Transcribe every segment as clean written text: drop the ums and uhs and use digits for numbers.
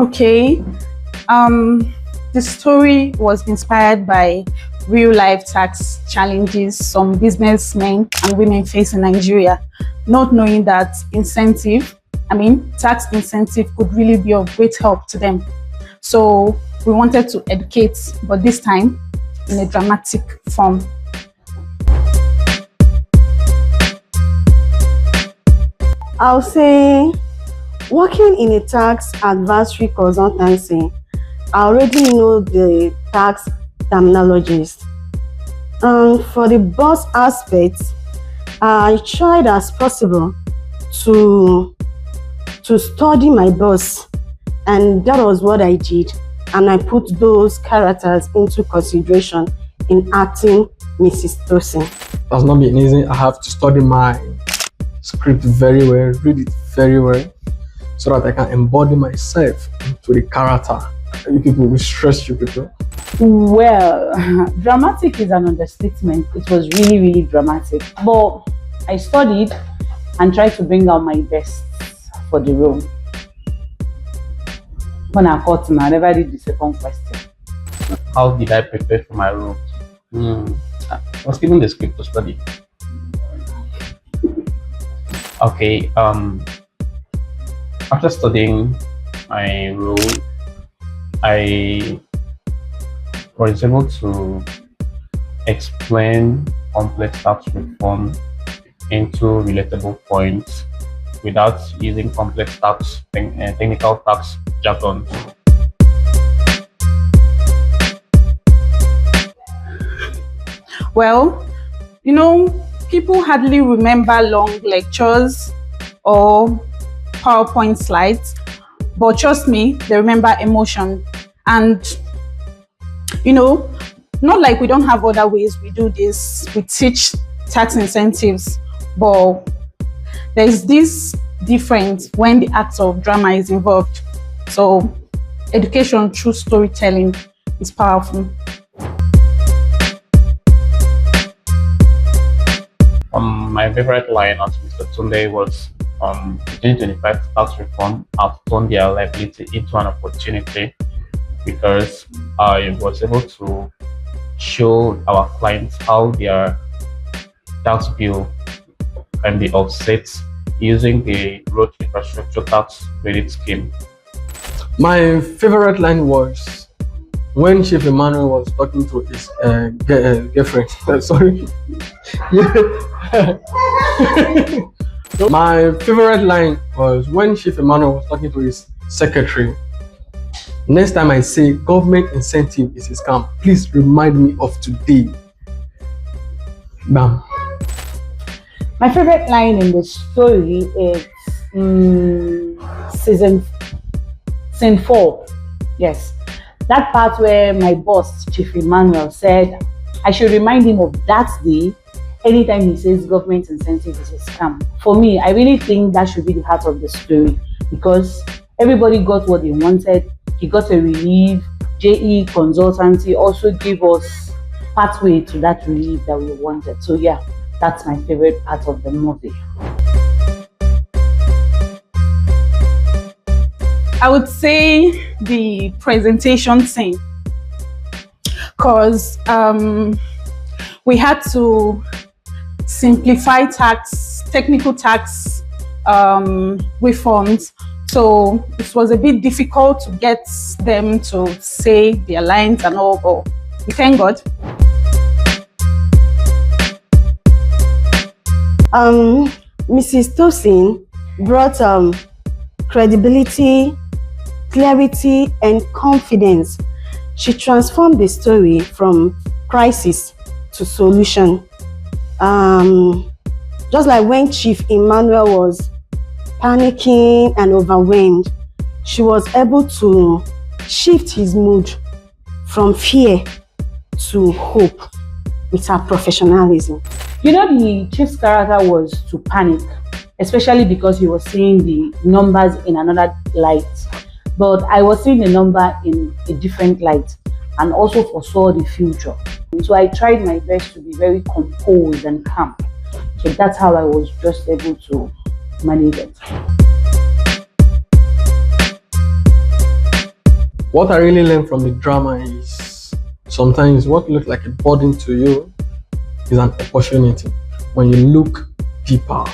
Okay. The story was inspired by real life tax challenges some businessmen and women face in Nigeria, not knowing that tax incentive could really be of great help to them. So we wanted to educate, but this time in a dramatic form. I'll say working in a tax advisory consultancy, I already know the tax terminologies. And for the boss aspect, I tried as possible to study my boss, and that was what I did. And I put those characters into consideration in acting Mrs. Tosin. That's not been easy. I have to study my script very well, read it very well, so that I can embody myself into the character. You people will stress you people. Well, dramatic is an understatement. It was really, really dramatic. But I studied and tried to bring out my best for the role. When I caught him, I never did the second question. How did I prepare for my role? I was given the script to study. Okay, after studying my role, I was able to explain complex tax reform into relatable points without using complex tax technical tax jargon. Well, people hardly remember long lectures or PowerPoint slides, but trust me, they remember emotion. And not like we don't have other ways we do this. We teach tax incentives, but there's this difference when the act of drama is involved. So education through storytelling is powerful. My favorite line as Mr. Tunde was, the 2025 tax reform have turned their liability into an opportunity, because I was able to show our clients how their tax bill can be offset using the road infrastructure tax credit scheme. My favorite line was when Chief Emmanuel was talking to his girlfriend. Sorry. My favorite line was when Chief Emmanuel was talking to his secretary. Next time I say government incentive is a scam, please remind me of today. Bam. My favorite line in the story is scene 4. Yes, that part where my boss, Chief Emmanuel, said I should remind him of that day anytime he says government incentive is a scam. For me, I really think that should be the heart of the story, because everybody got what they wanted. He got a relief. JE Consultancy also gave us pathway to that relief that we wanted. So yeah, that's my favorite part of the movie. I would say the presentation scene, because we had to simplify technical tax reforms. So it was a bit difficult to get them to say their lines and all, but we thank God. Mrs. Tosin brought credibility, clarity, and confidence. She transformed the story from crisis to solution. Just like when Chief Emmanuel was panicking and overwhelmed, she was able to shift his mood from fear to hope with her professionalism. The chief's character was to panic, especially because he was seeing the numbers in another light. But I was seeing the number in a different light and also foresaw the future. So I tried my best to be very composed and calm. So that's how I was just able to manage it. What I really learned from the drama is sometimes what looks like a burden to you is an opportunity when you look deeper.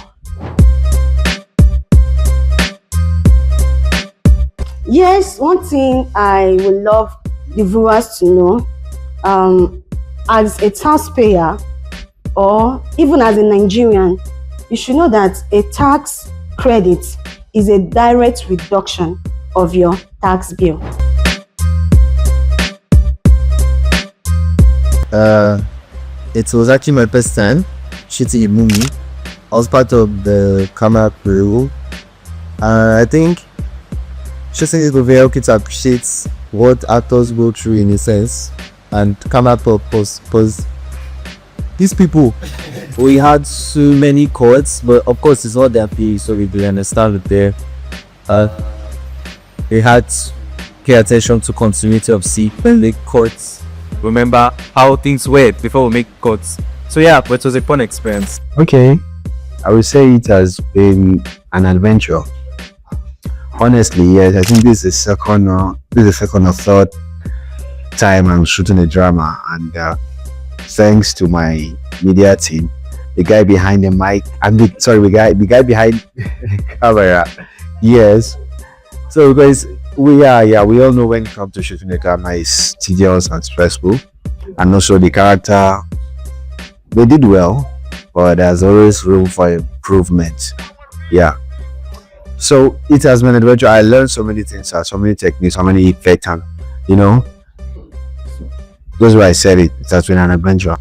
Yes, one thing I would love the viewers to know, as a taxpayer or even as a Nigerian, you should know that a tax credit is a direct reduction of your tax bill. It was actually my first time shooting a movie. I was part of the camera crew. I think shooting this movie helped to appreciate what actors go through in a sense, and camera purpose. These people, we had so many courts, but of course it's not their pay, so we do understand it there. They had to pay attention to continuity of see when the courts. Remember how things were before we make cuts. So yeah, but it was a fun experience. Okay, I would say it has been an adventure. Honestly, yes, I think this is the second or third time I'm shooting a drama, and thanks to my media team, the guy behind the mic, the guy behind the camera. Yes. So guys, we all know when it comes to shooting a drama, it's tedious and stressful, and also the character, they did well, but there's always room for improvement. Yeah. So it has been an adventure. I learned so many things, so many techniques, so many effects, and that's why I said it. It has been an adventure.